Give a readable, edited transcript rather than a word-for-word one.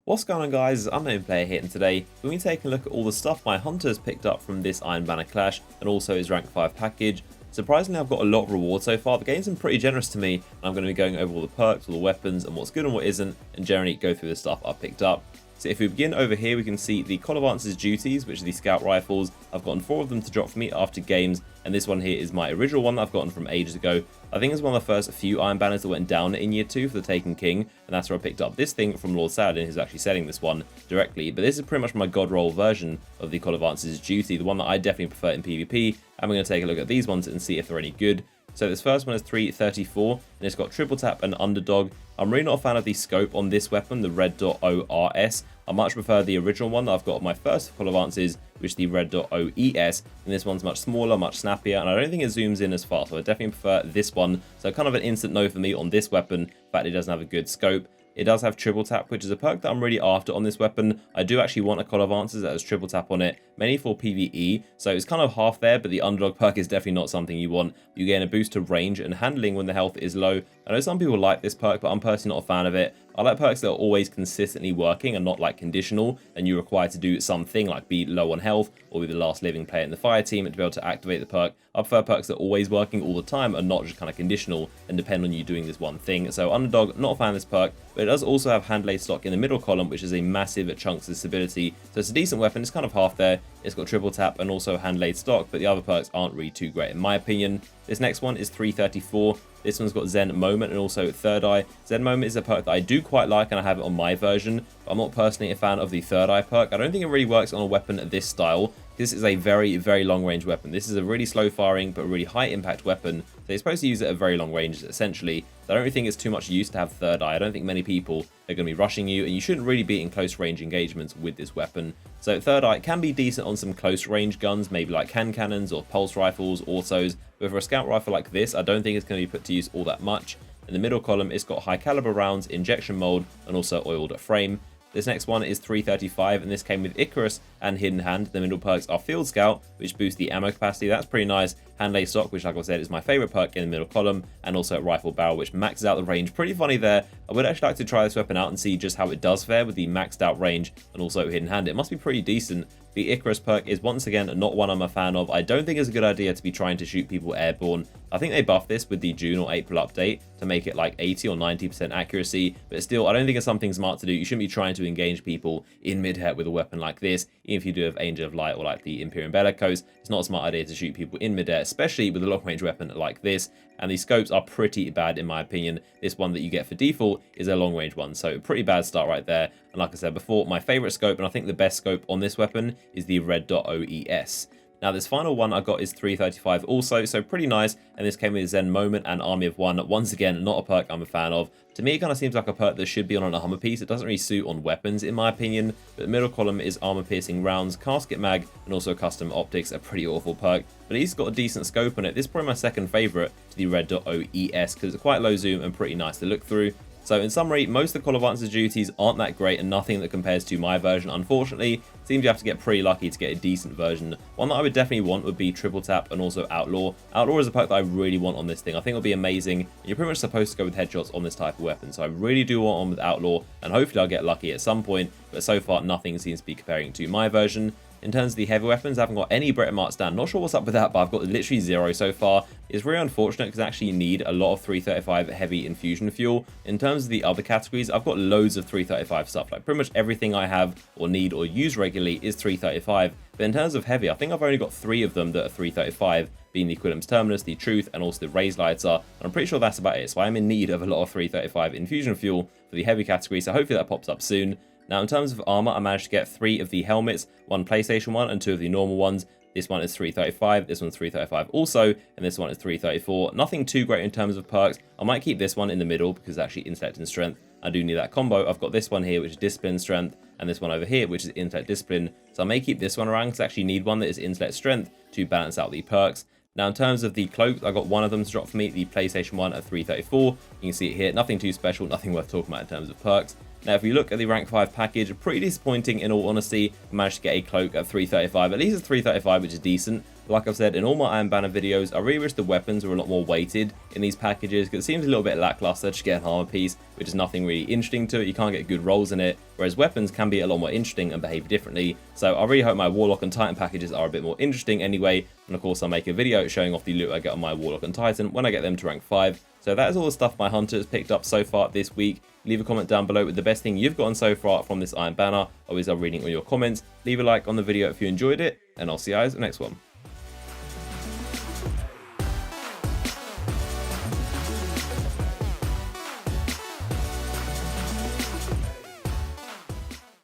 What's going on, guys? Unknown Player here, and today we're going to take a look at all the stuff my hunters picked up from this Iron Banner Clash and also his rank 5 package. Surprisingly, I've got a lot of rewards so far. The game's been pretty generous to me, and I'm going to be going over all the perks, all the weapons, and what's good and what isn't, and generally go through the stuff I've picked up. So if we begin over here, we can see the Collarvance's duties, which are the scout rifles. I've gotten 4 of them to drop for me after games, and this one here is my original one that I've gotten from ages ago. I think it's one of the first few Iron Banners that went down in Year 2 for the Taken King, and that's where I picked up this thing from Lord Saladin, who's actually selling this one directly. But this is pretty much my God Roll version of the Collarvance's duty, the one that I definitely prefer in PvP, and we're going to take a look at these ones and see if they're any good. So this first one is 334, and it's got triple tap and underdog. I'm really not a fan of the scope on this weapon, the red dot ORS. I much prefer the original one that I've got on my first Collarvances, which is the red dot OES, and this one's much smaller, much snappier, and I don't think it zooms in as far, so I definitely prefer this one. So kind of an instant no for me on this weapon, the fact it doesn't have a good scope. It does have triple tap, which is a perk that I'm really after on this weapon. I do actually want a Collarvances that has triple tap on it, mainly for PvE, so it's kind of half there, but the underdog perk is definitely not something you want. You gain a boost to range and handling when the health is low. I know some people like this perk, but I'm personally not a fan of it. I like perks that are always consistently working and not like conditional, and you're required to do something like be low on health or be the last living player in the fire team to be able to activate the perk. I prefer perks that are always working all the time and not just kind of conditional and depend on you doing this one thing. So underdog, not a fan of this perk, but it does also have hand laid stock in the middle column, which is a massive chunks of stability. So it's a decent weapon, it's kind of half there. It's got triple tap and also hand laid stock, but the other perks aren't really too great in my opinion. This next one is 334. This one's got Zen Moment and also Third Eye. Zen Moment is a perk that I do quite like, and I have it on my version, but I'm not personally a fan of the Third Eye perk. I don't think it really works on a weapon of this style. This is a very, very long range weapon. This is a really slow firing but really high impact weapon. So you're supposed to use it at very long ranges essentially. So I don't really think it's too much use to have Third Eye. I don't think many people are going to be rushing you, and you shouldn't really be in close range engagements with this weapon. So Third Eye can be decent on some close range guns, maybe like hand cannons or pulse rifles, autos, but for a scout rifle like this, I don't think it's going to be put to use all that much. In the middle column, it's got high caliber rounds, injection mold, and also oiled frame. This next one is 335, and this came with Icarus and Hidden Hand. The middle perks are Field Scout, which boosts the ammo capacity. That's pretty nice. Hand Lay Stock, which like I said is my favorite perk in the middle column, and also Rifle Barrel, which maxes out the range. Pretty funny there. I would actually like to try this weapon out and see just how it does fare with the maxed out range and also Hidden Hand. It must be pretty decent. The Icarus perk is once again not one I'm a fan of. I don't think it's a good idea to be trying to shoot people airborne. I think they buffed this with the June or April update to make it like 80 or 90% accuracy, but still I don't think it's something smart to do. You shouldn't be trying to engage people in mid-air with a weapon like this, even if you do have Angel of Light or like the Imperium Bellicose. It's not a smart idea to shoot people in mid-air, especially with a long-range weapon like this, and the scopes are pretty bad in my opinion. This one that you get for default is a long-range one, so pretty bad start right there. And like I said before, my favorite scope, and I think the best scope on this weapon, is the red dot OES. Now this final one I got is 335 also, so pretty nice, and this came with Zen Moment and Army of One. Once again, not a perk I'm a fan of. To me, it kind of seems like a perk that should be on an armor piece. It doesn't really suit on weapons in my opinion, but the middle column is armor piercing rounds, casket mag, and also custom optics, a pretty awful perk. But he's got a decent scope on it. This is probably my second favorite to the red dot OES because it's quite low zoom and pretty nice to look through. So in summary, most of the Collarvance's duties aren't that great and nothing that compares to my version. Unfortunately, it seems you have to get pretty lucky to get a decent version. One that I would definitely want would be Triple Tap and also Outlaw. Outlaw is a perk that I really want on this thing. I think it'll be amazing. You're pretty much supposed to go with headshots on this type of weapon. So I really do want one with Outlaw, and hopefully I'll get lucky at some point. But so far, nothing seems to be comparing to my version. In terms of the heavy weapons, I haven't got any Bret Marks down. Not sure what's up with that, but I've got literally 0 so far. It's really unfortunate because I actually need a lot of 335 heavy infusion fuel. In terms of the other categories, I've got loads of 335 stuff. Like pretty much everything I have or need or use regularly is 335. But in terms of heavy, I think I've only got 3 of them that are 335, being the Quillam's Terminus, the Truth, and also the Raised Lighter. And I'm pretty sure that's about it. So I'm in need of a lot of 335 infusion fuel for the heavy category. So hopefully that pops up soon. Now, in terms of armor, I managed to get 3 of the helmets, 1 PlayStation one and 2 of the normal ones. This one is 335, this one's 335 also, and this one is 334. Nothing too great in terms of perks. I might keep this one in the middle because it's actually intellect and strength. I do need that combo. I've got this one here, which is discipline strength, and this one over here, which is intellect discipline. So I may keep this one around because I actually need one that is intellect strength to balance out the perks. Now, in terms of the cloaks, I got one of them to drop for me, the PlayStation 1 at 334. You can see it here, nothing too special, nothing worth talking about in terms of perks. Now, if you look at the rank 5 package, pretty disappointing in all honesty. I managed to get a cloak at 335, at least it's 335, which is decent. Like I've said in all my Iron Banner videos, I really wish the weapons were a lot more weighted in these packages, because it seems a little bit lackluster to get an armor piece, which is nothing really interesting to it. You can't get good rolls in it, whereas weapons can be a lot more interesting and behave differently. So I really hope my Warlock and Titan packages are a bit more interesting anyway, and of course I'll make a video showing off the loot I get on my Warlock and Titan when I get them to rank 5. So that is all the stuff my hunter has picked up so far this week. Leave a comment down below with the best thing you've gotten so far from this Iron Banner. Always love reading all your comments. Leave a like on the video if you enjoyed it, and I'll see you guys in the next one.